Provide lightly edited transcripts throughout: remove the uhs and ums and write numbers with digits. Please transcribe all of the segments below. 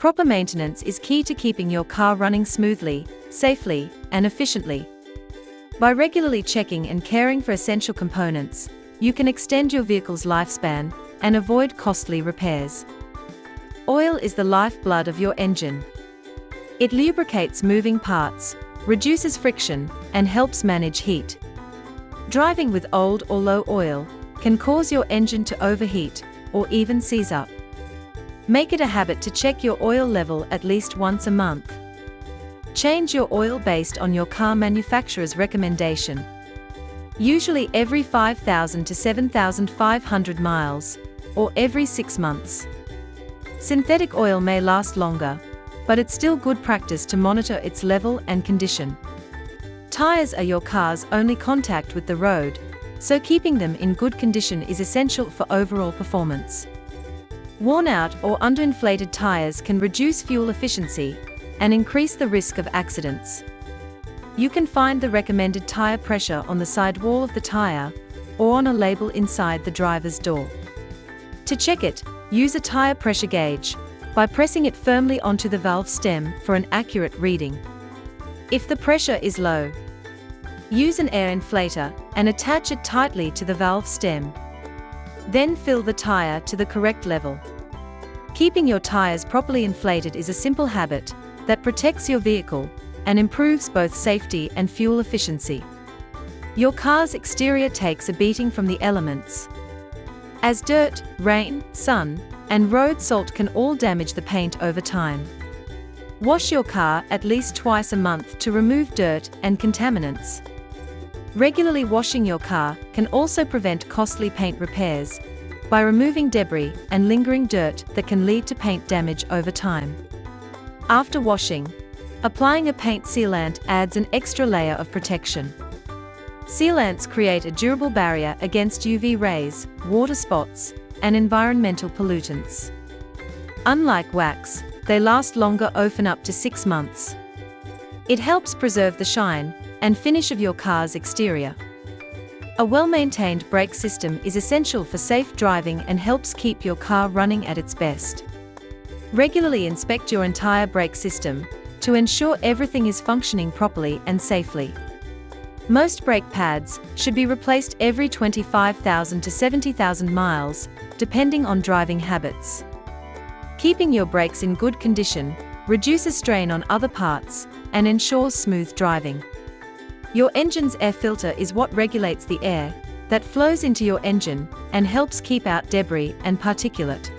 Proper maintenance is key to keeping your car running smoothly, safely, and efficiently. By regularly checking and caring for essential components, you can extend your vehicle's lifespan and avoid costly repairs. Oil is the lifeblood of your engine. It lubricates moving parts, reduces friction, and helps manage heat. Driving with old or low oil can cause your engine to overheat or even seize up. Make it a habit to check your oil level at least once a month. Change your oil based on your car manufacturer's recommendation. Usually every 5,000 to 7,500 miles, or every 6 months. Synthetic oil may last longer, but it's still good practice to monitor its level and condition. Tires are your car's only contact with the road, so keeping them in good condition is essential for overall performance. Worn out or underinflated tires can reduce fuel efficiency and increase the risk of accidents. You can find the recommended tire pressure on the side wall of the tire or on a label inside the driver's door. To check it, use a tire pressure gauge by pressing it firmly onto the valve stem for an accurate reading. If the pressure is low, use an air inflator and attach it tightly to the valve stem. Then fill the tire to the correct level. Keeping your tires properly inflated is a simple habit that protects your vehicle and improves both safety and fuel efficiency. Your car's exterior takes a beating from the elements, as dirt, rain, sun, and road salt can all damage the paint over time. Wash your car at least twice a month to remove dirt and contaminants. Regularly washing your car can also prevent costly paint repairs by removing debris and lingering dirt that can lead to paint damage over time. After washing, applying a paint sealant adds an extra layer of protection. Sealants create a durable barrier against UV rays, water spots, and environmental pollutants. Unlike wax, they last longer, often up to 6 months. It helps preserve the shine and finish of your car's exterior. A well-maintained brake system is essential for safe driving and helps keep your car running at its best. Regularly inspect your entire brake system to ensure everything is functioning properly and safely. Most brake pads should be replaced every 25,000 to 70,000 miles, depending on driving habits. Keeping your brakes in good condition reduces strain on other parts and ensures smooth driving. Your engine's air filter is what regulates the air that flows into your engine and helps keep out debris and particulate.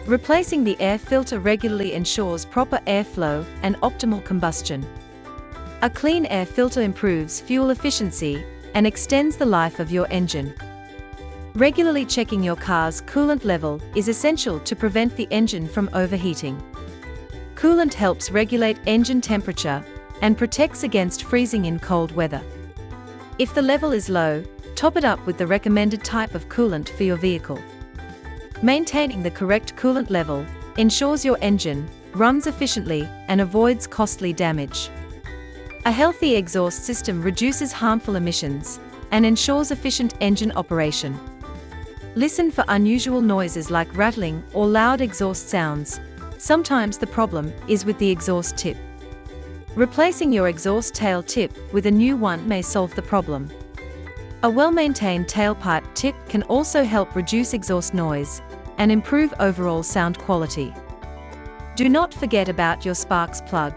Replacing the air filter regularly ensures proper airflow and optimal combustion. A clean air filter improves fuel efficiency and extends the life of your engine. Regularly checking your car's coolant level is essential to prevent the engine from overheating. Coolant helps regulate engine temperature and protects against freezing in cold weather. If the level is low, top it up with the recommended type of coolant for your vehicle. Maintaining the correct coolant level ensures your engine runs efficiently and avoids costly damage. A healthy exhaust system reduces harmful emissions and ensures efficient engine operation. Listen for unusual noises like rattling or loud exhaust sounds. Sometimes the problem is with the exhaust tip. Replacing your exhaust tail tip with a new one may solve the problem. A well-maintained tailpipe tip can also help reduce exhaust noise and improve overall sound quality. Do not forget about your spark plug.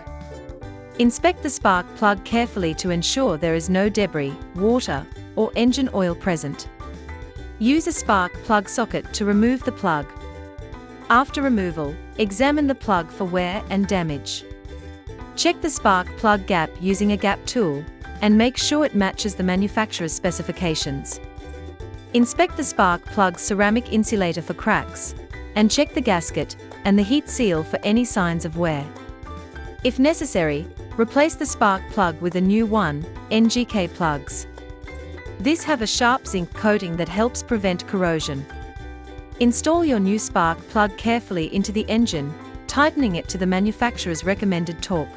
Inspect the spark plug carefully to ensure there is no debris, water, or engine oil present. Use a spark plug socket to remove the plug. After removal, examine the plug for wear and damage. Check the spark plug gap using a gap tool and make sure it matches the manufacturer's specifications. Inspect the spark plug ceramic insulator for cracks, and check the gasket and the heat seal for any signs of wear. If necessary, replace the spark plug with a new one, NGK plugs. These have a sharp zinc coating that helps prevent corrosion. Install your new spark plug carefully into the engine, tightening it to the manufacturer's recommended torque.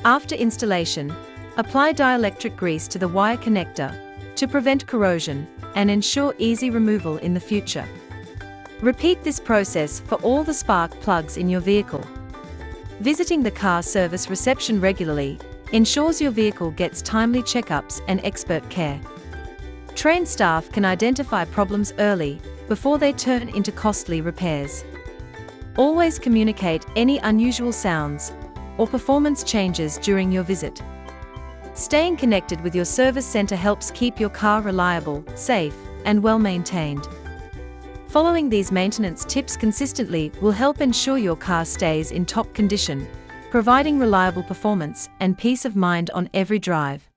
After installation, apply dielectric grease to the wire connector to prevent corrosion and ensure easy removal in the future. Repeat this process for all the spark plugs in your vehicle. Visiting the car service reception regularly ensures your vehicle gets timely checkups and expert care. Trained staff can identify problems early before they turn into costly repairs. Always communicate any unusual sounds or performance changes during your visit. Staying connected with your service center helps keep your car reliable, safe, and well maintained. Following these maintenance tips consistently will help ensure your car stays in top condition, providing reliable performance and peace of mind on every drive.